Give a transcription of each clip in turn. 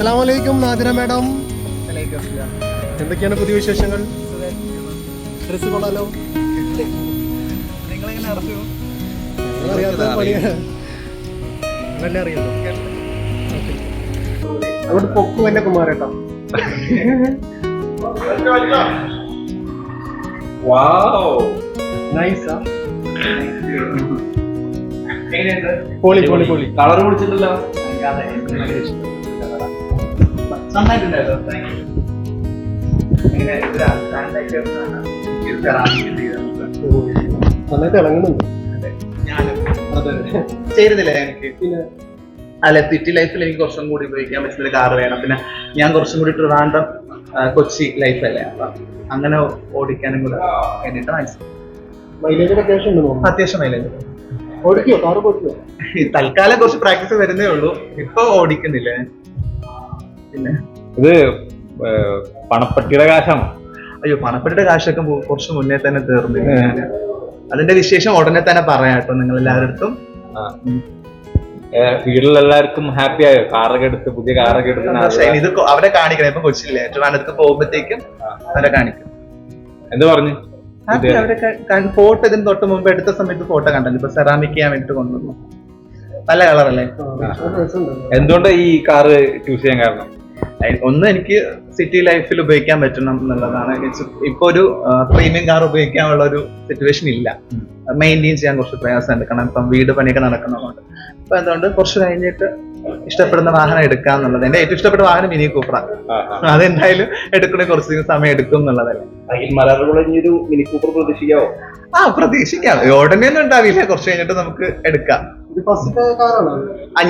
അസ്സലാമലൈക്കും നാദിര മാഡം. എന്തൊക്കെയാണ് പുതിയ വിശേഷങ്ങൾ? ഡ്രസ് കൊള്ളാലോ. അറിയാത്ത പണിയാണ്, അറിയാലോ. അതുകൊണ്ട് പൊക്കും എന്റെ കുമാരേട്ടാ. നൈസാ, പൊളി പൊളി പൊളി. കളർ കുടിച്ചിട്ടല്ലോ. നന്നായിട്ട് ഇളങ്ങുന്നുണ്ട്. ചേരുന്നില്ല എനിക്ക്. അല്ല, സിറ്റി ലൈഫിൽ എനിക്ക് കുറച്ചും കൂടി ഉപയോഗിക്കാൻ പറ്റുന്ന കാർ വേണം. പിന്നെ ഞാൻ കുറച്ചും കൂടി ട്രിവാൻഡ്രം കൊച്ചി ലൈഫല്ലേ, അപ്പൊ അങ്ങനെ ഓടിക്കാനും കൂടെ വേണ്ടിട്ട് മൈലേജ് അത്യാവശ്യം ഉണ്ടെന്നോ? അത്യാവശ്യം മൈലേജ്. ഓടിക്കോ? കാറ് ഓടിക്കോ? തൽക്കാലം കുറച്ച് പ്രാക്ടീസ് വരുന്നേ ഉള്ളൂ, ഇപ്പൊ ഓടിക്കുന്നില്ല. പിന്നെ ഇത് പണപ്പെട്ടിയുടെ കാശാണോ? അയ്യോ, പണപ്പെട്ടിയുടെ കാശൊക്കെ കുറച്ച് മുന്നേ തന്നെ തീർന്നില്ല. അതിന്റെ വിശേഷം ഉടനെ തന്നെ പറയാം കേട്ടോ നിങ്ങൾ എല്ലാവരുടെ. വീട്ടിലെല്ലാവർക്കും ഹാപ്പി ആയോ? കാറൊക്കെ എടുത്ത്, പുതിയ കാറൊക്കെ എടുത്ത് ഇത് അവരെ കാണിക്കണം. ഇപ്പൊ കൊച്ചിയില്ലേ, ട്രിവാൻഡ്രത്ത് പോകുമ്പോഴത്തേക്കും അവരെ കാണിക്കും. എന്ത് പറഞ്ഞു? അവരൊക്കെ ഫോട്ടോ ഇതിന് തൊട്ട് മുമ്പ് എടുത്ത സമയത്ത് ഫോട്ടോ കണ്ടല്ലോ. ഇപ്പൊ സെറാമിക് ചെയ്യാൻ വേണ്ടിട്ട് കൊണ്ടുവന്നു. നല്ല കളറല്ലേ? എന്തുകൊണ്ട് ഈ കാറ് ചൂസ് ചെയ്യാൻ കാരണം? ഒന്ന്, എനിക്ക് സിറ്റി ലൈഫിൽ ഉപയോഗിക്കാൻ പറ്റണം എന്നുള്ളതാണ്. ഇപ്പൊ ഒരു പ്രീമിയം കാർ ഉപയോഗിക്കാനുള്ള ഒരു സിറ്റുവേഷൻ ഇല്ല. മെയിൻറ്റെയിൻ ചെയ്യാൻ കുറച്ച് പ്രയാസം എടുക്കണം. ഇപ്പം വീട് പണിയൊക്കെ നടക്കുന്നതുകൊണ്ട്. അപ്പൊ അതുകൊണ്ട് കുറച്ച് കഴിഞ്ഞിട്ട് ഇഷ്ടപ്പെടുന്ന വാഹനം എടുക്കാന്നുള്ളത്. എന്റെ ഏറ്റവും ഇഷ്ടപ്പെട്ട വാഹനം മിനി കൂപ്പറ. അതെന്തായാലും എടുക്കണേ കുറച്ച് സമയം എടുക്കും എന്നുള്ളതല്ലേ. ഒരു മിനി കൂപ്പർ പ്രതീക്ഷിക്കാവോ? പ്രതീക്ഷിക്കാം. ഉടനെ ഒന്നും ഉണ്ടാവില്ല, കുറച്ച് കഴിഞ്ഞിട്ട് നമുക്ക് എടുക്കാം.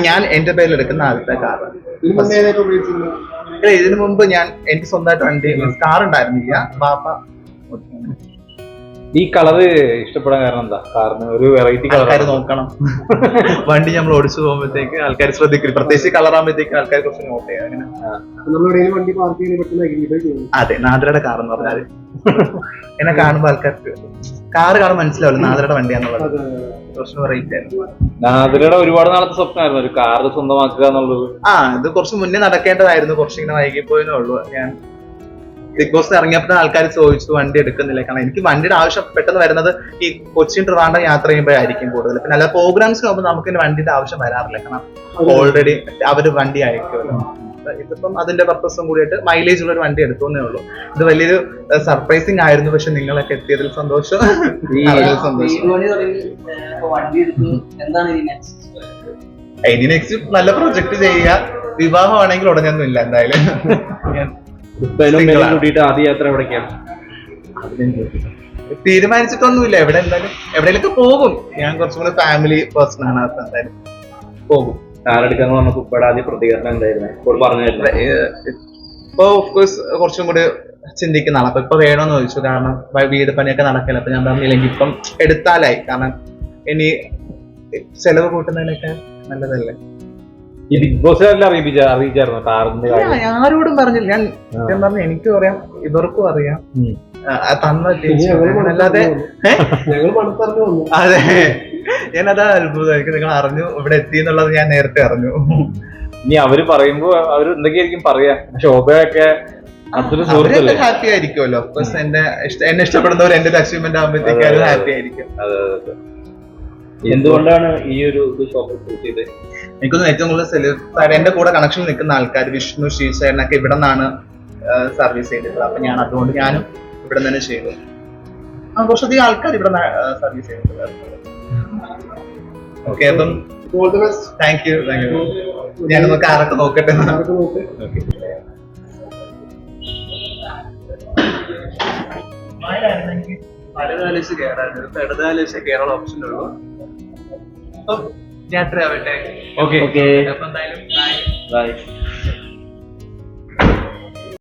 ഞാൻ എന്റെ പേരിൽ എടുക്കുന്ന ആദ്യത്തെ കാറ്. ഇതിനു മുമ്പ് എനിക്ക് സ്വന്തമായിട്ട് വണ്ടി കാർ ഉണ്ടായിരുന്നില്ല. ബാപ്പ. ഈ കളറ് ഇഷ്ടപ്പെടാൻ കാരണം എന്താ? കാറിന് ഒരു വെറൈറ്റി ആൾക്കാർ നോക്കണം. വണ്ടി നമ്മൾ ഓടിച്ചു പോകുമ്പോഴത്തേക്ക് ആൾക്കാർ ശ്രദ്ധിക്കും. പ്രത്യേകിച്ച് കളറാകുമ്പോഴത്തേക്ക് ആൾക്കാർ കുറച്ച് നോട്ട് ചെയ്യാം. അങ്ങനെ. അതെ, നാദ്രയുടെ കാർ എന്ന് പറഞ്ഞാല് എന്നെ കാണുമ്പോ ആൾക്കാർക്ക് കാറ് കാണുമ്പോൾ മനസ്സിലാവില്ല നാദ്രയുടെ വണ്ടിയാന്നുള്ളത്. കുറച്ച് വെറൈറ്റി ആയിരുന്നു. നാദ്രയുടെ ഒരുപാട് നാളത്തെ സ്വപ്നമായിരുന്നു ഒരു കാറ് സ്വന്തമാക്കുക എന്നുള്ളത്. ഇത് കുറച്ച് മുന്നേ നടക്കേണ്ടതായിരുന്നു. കുറച്ചിങ്ങനെ വൈകിപ്പോയെന്നേ ഉള്ളൂ. ഞാൻ ബിഗ് ബോസ് ഇറങ്ങിയപ്പോൾ ആൾക്കാർ ചോദിച്ചു വണ്ടി എടുക്കുന്നില്ല. കാരണം എനിക്ക് വണ്ടിയുടെ ആവശ്യം പെട്ടെന്ന് വരുന്നത് ഈ കൊച്ചിൻ ട്രിവാൻഡ്രം യാത്ര ചെയ്യുമ്പോഴായിരിക്കും കൂടുതൽ. പിന്നെ അല്ല, പ്രോഗ്രാംസിന് പോകുമ്പോൾ നമുക്ക് വണ്ടിയുടെ ആവശ്യം വരാറില്ല. കാരണം ഓൾറെഡി അവര് വണ്ടി അയക്കുമല്ലോ. ഇതിപ്പം അതിന്റെ പർപ്പസും കൂടിയിട്ട് മൈലേജ് ഉള്ള ഒരു വണ്ടി എടുക്കുന്നേ ഉള്ളൂ. ഇത് വലിയൊരു സർപ്രൈസിങ് ആയിരുന്നു. പക്ഷെ നിങ്ങളൊക്കെ എത്തിയതിൽ സന്തോഷം. ഇനി നെക്സ്റ്റ് നല്ല പ്രൊജക്ട് ചെയ്യുക. വിവാഹമാണെങ്കിൽ ഉടനെയൊന്നും ഇല്ല എന്തായാലും. തീരുമാനിച്ചിട്ടൊന്നുമില്ല. എവിടെയെങ്കിലൊക്കെ പോകും. ഞാൻ കുറച്ചും കൂടെ ഫാമിലി പേഴ്സൺ ആണ്. എന്തായാലും പോകും. കാറെടുക്കാന്ന് പറഞ്ഞപ്പോൾ ഉപ്പയുടെ ആദ്യം പ്രതികരണം എന്തായിരുന്നു? ഇപ്പോൾ പറഞ്ഞില്ല. ഇപ്പൊ ഓഫ്കോഴ്സ് കുറച്ചും കൂടി ചിന്തിക്കുന്ന ആളാണ്. ഇപ്പൊ വേണോന്ന് ചോദിച്ചു. കാരണം വീട് പണിയൊക്കെ നടക്കില്ല. അപ്പൊ ഞാൻ പറഞ്ഞില്ലെങ്കിൽ ഇപ്പം എടുത്താലായി. കാരണം ഇനി ചെലവ് കൂട്ടുന്നതിനൊക്കെ നല്ലതല്ലേ. ഈ ബിഗ് ബോസ് അറിയിച്ചായിരുന്നു കാറിന്റെ കാര്യം? ആരോടും പറഞ്ഞില്ല. ഞാൻ പറഞ്ഞു എനിക്കും അറിയാം, ഇവർക്കും അറിയാം. അല്ലാതെ അതെ, ഞാനതാ അത്ഭുതമായിരിക്കും. നിങ്ങൾ അറിഞ്ഞു ഇവിടെ എത്തി എന്നുള്ളത് ഞാൻ നേരത്തെ അറിഞ്ഞു. ഇനി അവര് പറയുമ്പോ അവര് എന്തൊക്കെയായിരിക്കും പറയാ? ശോഭയൊക്കെ ഹാപ്പി ആയിരിക്കുമല്ലോ. എന്നെ ഇഷ്ടപ്പെടുന്നവർ എന്റെ ഒരു അച്ചീവ്മെന്റ് ആകുമ്പോഴത്തേക്ക് അത് ഹാപ്പി ആയിരിക്കും. എന്തുകൊണ്ടാണ് ഈ ഒരു ഷോപ്പ് ചൂസ് ചെയ്തത്? എനിക്കൊന്നും ഏറ്റവും കൂടുതൽ സെലിബ്രിറ്റി എന്റെ കൂടെ കണക്ഷൻ നിൽക്കുന്ന ആൾക്കാർ വിഷ്ണു, ശ്രീശേഖരനൊക്കെ ഇവിടെ നിന്നാണ് സർവീസ് ചെയ്തിട്ടുള്ളത്. അപ്പൊ അതുകൊണ്ട് ഞാനും ഇവിടെ തന്നെ ചെയ്തു. കുറച്ചധികം ആൾക്കാർ ഇവിടെ സർവീസ് ചെയ്തിട്ടുള്ളത്. ഓക്കെ, അപ്പം താങ്ക് യു. ഞാനൊന്ന് കാറൊക്കെ നോക്കട്ടെ. വലതാലോചിച്ച് കയറാറുണ്ട്. ഇടതാലോചിച്ച് കയറാനുള്ള ഓപ്ഷൻ ഉള്ളൂ. അപ്പം യാത്രയാവട്ടെ. ഓക്കെ, അപ്പൊ എന്തായാലും ബൈ.